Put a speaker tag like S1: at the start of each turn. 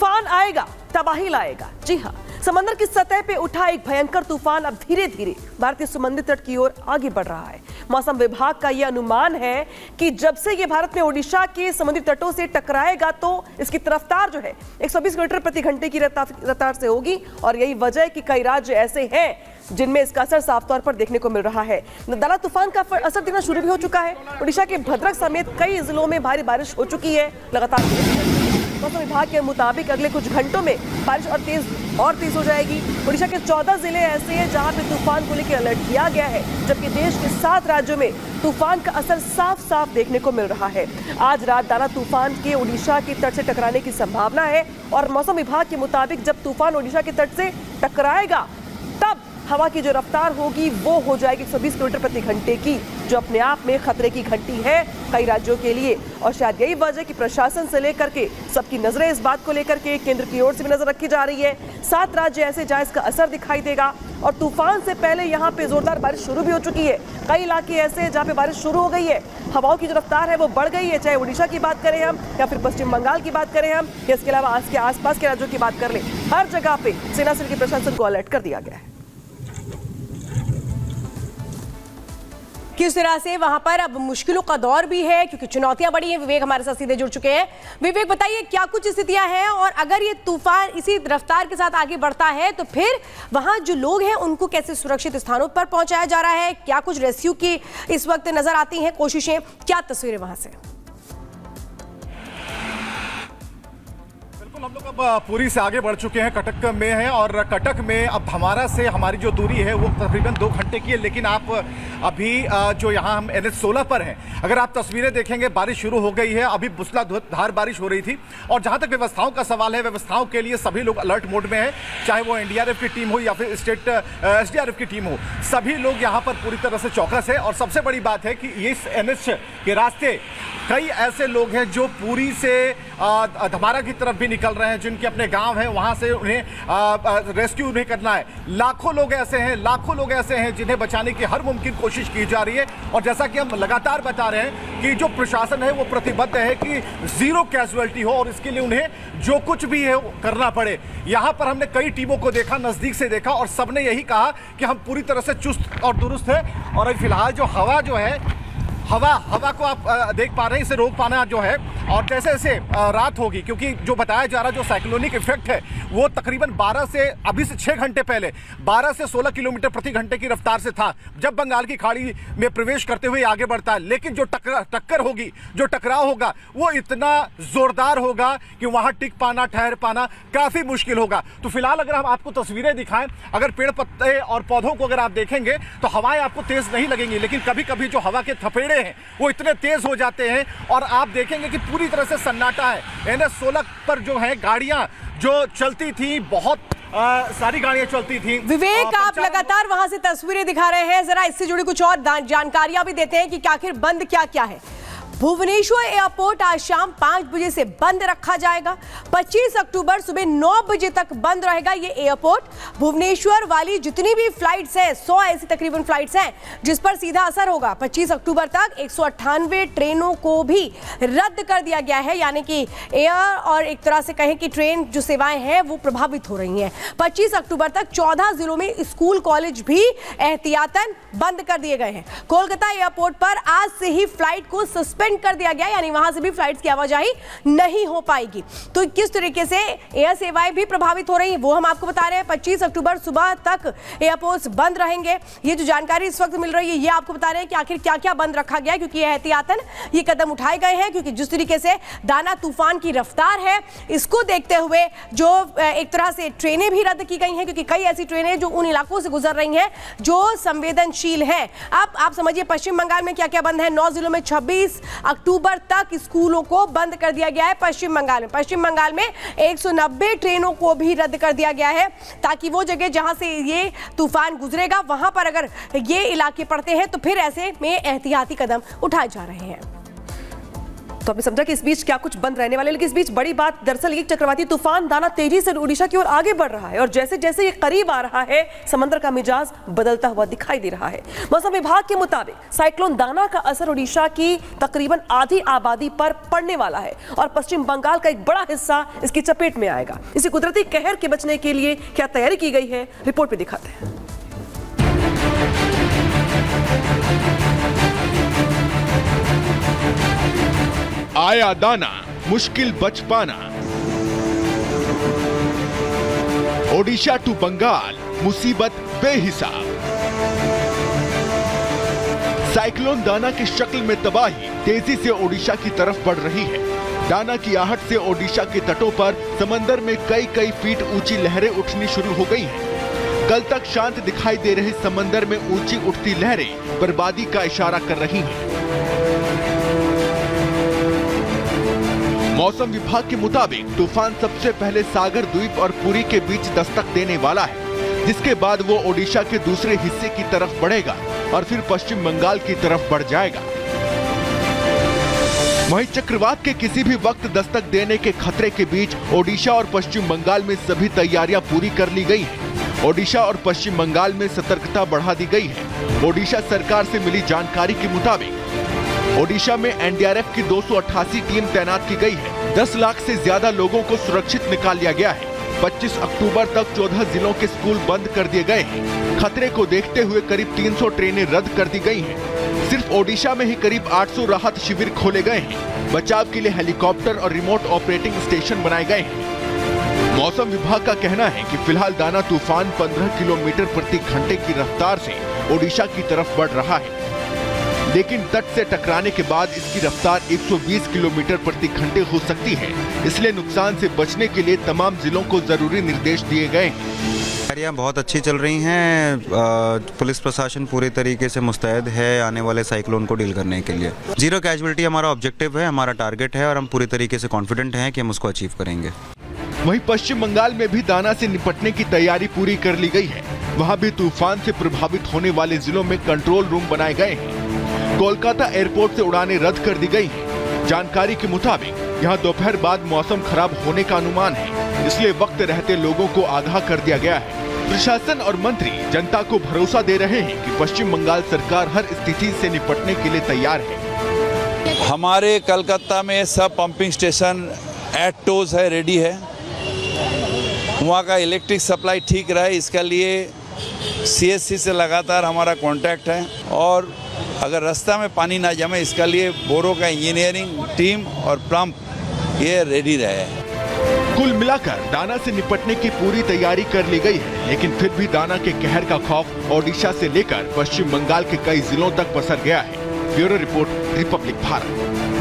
S1: तूफान आएगा, तबाही लाएगा। जी हाँ, समंदर की सतह पे उठा एक भयंकर तूफान अब धीरे धीरे भारतीय समुद्री तट की ओर आगे बढ़ रहा है। मौसम विभाग का यह अनुमान है कि जब से ये भारत में ओडिशा के समुद्री तटों से टकराएगा तो इसकी रफ्तार जो है 120 किलोमीटर प्रति घंटे की रफ्तार से होगी। और यही वजह है कि कई राज्य ऐसे हैं जिनमें इसका असर साफ तौर पर देखने को मिल रहा है। दाना तूफान का असर दिखना शुरू भी हो चुका है। ओडिशा के भद्रक समेत कई जिलों में भारी बारिश हो चुकी है लगातार। मौसम विभाग के मुताबिक अगले कुछ घंटों में बारिश और तेज हो जाएगी। ओडिशा के 14 जिले ऐसे हैं जहां पे तूफान को लेकर अलर्ट किया गया है, जबकि देश के 7 राज्यों में तूफान का असर साफ साफ देखने को मिल रहा है। आज रात दाना तूफान के ओडिशा के तट से टकराने की संभावना है और मौसम विभाग के मुताबिक जब तूफान ओडिशा के तट से टकराएगा तब हवा की जो रफ्तार होगी वो हो जाएगी 120 किलोमीटर प्रति घंटे की, जो अपने आप में खतरे की घंटी है कई राज्यों के लिए। और शायद यही वजह कि प्रशासन से लेकर के सबकी नजरें इस बात को लेकर के केंद्र की ओर से भी नजर रखी जा रही है। 7 राज्य ऐसे जहां इसका असर दिखाई देगा और तूफान से पहले यहाँ पे जोरदार बारिश शुरू भी हो चुकी है। कई इलाके ऐसे हैं जहाँ पे बारिश शुरू हो गई है, हवाओं की जो रफ्तार है वो बढ़ गई है, चाहे ओडिशा की बात करें हम या फिर पश्चिम बंगाल की बात करें हम या इसके अलावा आज के आसपास के राज्यों की बात कर लें। हर जगह पे सेना से प्रशासन को अलर्ट कर दिया गया है।
S2: किस तरह से वहां पर अब मुश्किलों का दौर भी है क्योंकि चुनौतियां बड़ी हैं। विवेक हमारे साथ सीधे जुड़ चुके हैं। विवेक, बताइए क्या कुछ स्थितियां हैं और अगर ये तूफान इसी रफ्तार के साथ आगे बढ़ता है तो फिर वहां जो लोग हैं उनको कैसे सुरक्षित स्थानों पर पहुंचाया जा रहा है? क्या कुछ रेस्क्यू की इस वक्त नजर आती हैं कोशिशें? क्या तस्वीरें वहां से?
S3: हम लोग अब पूरी से आगे बढ़ चुके हैं, कटक में हैं और कटक में अब धमारा से हमारी जो दूरी है वो तकरीबन 2 घंटे की है। लेकिन आप अभी जो यहाँ हम NH 16 पर हैं, अगर आप तस्वीरें देखेंगे बारिश शुरू हो गई है। अभी मूसलाधार बारिश हो रही थी और जहाँ तक व्यवस्थाओं का सवाल है, व्यवस्थाओं के लिए सभी लोग अलर्ट मोड में हैं, चाहे वो NDRF की टीम हो या फिर स्टेट SDRF की टीम हो। सभी लोग यहाँ पर पूरी तरह से चौकस है। और सबसे बड़ी बात है कि इस NH के रास्ते कई ऐसे लोग हैं जो पूरी से धमारा की तरफ भी निकल रहे हैं, जिनके अपने गांव हैं, वहां से उन्हें रेस्क्यू नहीं करना है। लाखों लोग ऐसे हैं जिन्हें बचाने की हर मुमकिन कोशिश की जा रही है। और जैसा कि हम लगातार बता रहे हैं कि जो प्रशासन है वो प्रतिबद्ध है कि 0 कैजुअल्टी हो और इसके लिए उन्हें जो कुछ भी है वो करना पड़े। यहाँ पर हमने कई टीमों को देखा, नजदीक से देखा और सबने यही कहा कि हम पूरी तरह से चुस्त और दुरुस्त है। और फिलहाल जो हवा जो है, हवा को आप देख पा रहे हैं, इसे रोक पाना जो है। और जैसे जैसे रात होगी, क्योंकि जो बताया जा रहा जो साइक्लोनिक इफेक्ट है वो तकरीबन 12 से अभी से 6 घंटे पहले 12 से 16 किलोमीटर प्रति घंटे की रफ्तार से था जब बंगाल की खाड़ी में प्रवेश करते हुए आगे बढ़ता है। लेकिन जो टक्कर होगी, जो टकराव होगा वो इतना जोरदार होगा कि वहां टिक पाना, ठहर पाना काफी मुश्किल होगा। तो फिलहाल अगर हम आपको तस्वीरें दिखाएं, अगर पेड़ पत्ते और पौधों को अगर आप देखेंगे तो हवाएं आपको तेज नहीं लगेंगी, लेकिन कभी कभी जो हवा के थपेड़े हैं वो इतने तेज हो जाते हैं और आप देखेंगे कि पूरी तरह से सन्नाटा है। NH 16 पर जो है गाड़ियां जो चलती थी, बहुत सारी गाड़ियां चलती थी।
S2: विवेक, आप लगातार वहां से तस्वीरें दिखा रहे हैं, जरा इससे जुड़ी कुछ और जानकारियां भी देते हैं कि आखिर बंद क्या क्या है। भुवनेश्वर एयरपोर्ट आज शाम 5 बजे से बंद रखा जाएगा। 25 अक्टूबर सुबह 9 बजे तक बंद रहेगा ये एयरपोर्ट। भुवनेश्वर वाली जितनी भी फ्लाइट्स हैं, 100 ऐसी तकरीबन फ्लाइट्स हैं जिस पर सीधा असर होगा। 25 अक्टूबर तक 198 ट्रेनों को भी रद्द कर दिया गया है, यानी कि एयर और एक तरह से कहें कि ट्रेन जो सेवाएं हैं वो प्रभावित हो रही हैं। 25 अक्टूबर तक 14 जिलों में स्कूल कॉलेज भी एहतियातन बंद कर दिए गए हैं। कोलकाता एयरपोर्ट पर आज से ही फ्लाइट को सस्पेंड कर दिया गया, यानी वहां से भी फ्लाइट्स की आवाजाही नहीं हो पाएगी। तो किस तरीके से एयर सेवाएं भी प्रभावित हो रही हैं वो हम आपको बता रहे हैं। 25 अक्टूबर सुबह तक एयरपोर्ट्स बंद रहेंगे। ये जो जानकारी इस वक्त मिल रही है ये आपको बता रहे हैं कि आखिर क्या क्या बंद रखा गया, क्योंकि एहतियातन ये कदम उठाए गए हैं। क्योंकि जिस तरीके से दाना तूफान की रफ्तार है, इसको देखते हुए जो एक तरह से ट्रेनें भी रद्द की गई हैं, क्योंकि कई ऐसी ट्रेनें जो उन इलाकों से गुजर रही हैं जो संवेदनशील है। अब आप समझिए पश्चिम बंगाल में क्या क्या बंद है। 9 जिलों में 26 अक्टूबर तक स्कूलों को बंद कर दिया गया है। पश्चिम बंगाल में 190 ट्रेनों को भी रद्द कर दिया गया है, ताकि वो जगह जहां से ये तूफान गुजरेगा वहां पर अगर ये इलाके पड़ते हैं तो फिर ऐसे में एहतियाती कदम उठाए जा रहे हैं।
S1: तो आपने समझा कि इस बीच क्या कुछ बंद रहने वाले, लेकिन इस बीच बड़ी बात दरअसल ये चक्रवाती तूफान दाना तेजी से ओडिशा की ओर आगे बढ़ रहा है और जैसे जैसे ये करीब आ रहा है समंदर का मिजाज बदलता हुआ दिखाई दे रहा है। मौसम विभाग के मुताबिक साइक्लोन दाना का असर ओडिशा की तकरीबन आधी आबादी पर पड़ने वाला है और पश्चिम बंगाल का एक बड़ा हिस्सा इसकी चपेट में आएगा। इसी कुदरती कहर के बचने के लिए क्या तैयारी की गई है, रिपोर्ट में दिखाते हैं।
S4: आया दाना, मुश्किल बच पाना। ओडिशा टू बंगाल, मुसीबत बेहिसाब। साइक्लोन दाना की शक्ल में तबाही तेजी से ओडिशा की तरफ बढ़ रही है। दाना की आहट से ओडिशा के तटों पर समंदर में कई फीट ऊंची लहरें उठनी शुरू हो गई हैं। कल तक शांत दिखाई दे रहे समंदर में ऊंची उठती लहरें बर्बादी का इशारा कर रही हैं। मौसम विभाग के मुताबिक तूफान सबसे पहले सागर द्वीप और पुरी के बीच दस्तक देने वाला है, जिसके बाद वो ओडिशा के दूसरे हिस्से की तरफ बढ़ेगा और फिर पश्चिम बंगाल की तरफ बढ़ जाएगा। वहीं चक्रवात के किसी भी वक्त दस्तक देने के खतरे के बीच ओडिशा और पश्चिम बंगाल में सभी तैयारियां पूरी कर ली गई हैं। ओडिशा और पश्चिम बंगाल में सतर्कता बढ़ा दी गई है। ओडिशा सरकार से मिली जानकारी के मुताबिक ओडिशा में एनडीआरएफ की 288 टीम तैनात की गई है। 10 लाख से ज्यादा लोगों को सुरक्षित निकाल लिया गया है। 25 अक्टूबर तक 14 जिलों के स्कूल बंद कर दिए गए हैं। खतरे को देखते हुए करीब 300 ट्रेनें रद्द कर दी गई हैं। सिर्फ ओडिशा में ही करीब 800 राहत शिविर खोले गए हैं। बचाव के लिए हेलीकॉप्टर और रिमोट ऑपरेटिंग स्टेशन बनाए गए हैं। मौसम विभाग का कहना है कि फिलहाल दाना तूफान 15 किलोमीटर प्रति घंटे की रफ्तार से ओडिशा की तरफ बढ़ रहा है, लेकिन तट से टकराने के बाद इसकी रफ्तार 120 किलोमीटर प्रति घंटे हो सकती है। इसलिए नुकसान से बचने के लिए तमाम जिलों को जरूरी निर्देश दिए गए हैं।
S5: तैयारियां बहुत अच्छी चल रही हैं। पुलिस प्रशासन पूरी तरीके से मुस्तैद है आने वाले साइक्लोन को डील करने के लिए। 0 कैजुअल्टी हमारा ऑब्जेक्टिव है, हमारा टारगेट है और हम पूरी तरीके से कॉन्फिडेंट हैं कि हम उसको अचीव करेंगे।
S4: वहीं पश्चिम बंगाल में भी दाना से निपटने की तैयारी पूरी कर ली गई है। वहाँ भी तूफान से प्रभावित होने वाले जिलों में कंट्रोल रूम बनाए गए हैं। कोलकाता एयरपोर्ट से उड़ानें रद्द कर दी गई हैं। जानकारी के मुताबिक यहाँ दोपहर बाद मौसम खराब होने का अनुमान है, इसलिए वक्त रहते लोगों को आगाह कर दिया गया है। प्रशासन और मंत्री जनता को भरोसा दे रहे हैं कि पश्चिम बंगाल सरकार हर स्थिति से निपटने के लिए तैयार है।
S6: हमारे कलकत्ता में सब पंपिंग स्टेशन एट टोज है, रेडी है। वहाँ का इलेक्ट्रिक सप्लाई ठीक रहे, इसके लिए CSC से लगातार हमारा कांटेक्ट है और अगर रास्ता में पानी ना जमे इसके लिए बोरो का इंजीनियरिंग टीम और पंप ये रेडी रहे।
S4: कुल मिलाकर दाना से निपटने की पूरी तैयारी कर ली गई है, लेकिन फिर भी दाना के कहर का खौफ ओडिशा से लेकर पश्चिम बंगाल के कई जिलों तक पसर गया है। Bureau report, Republic Bharat.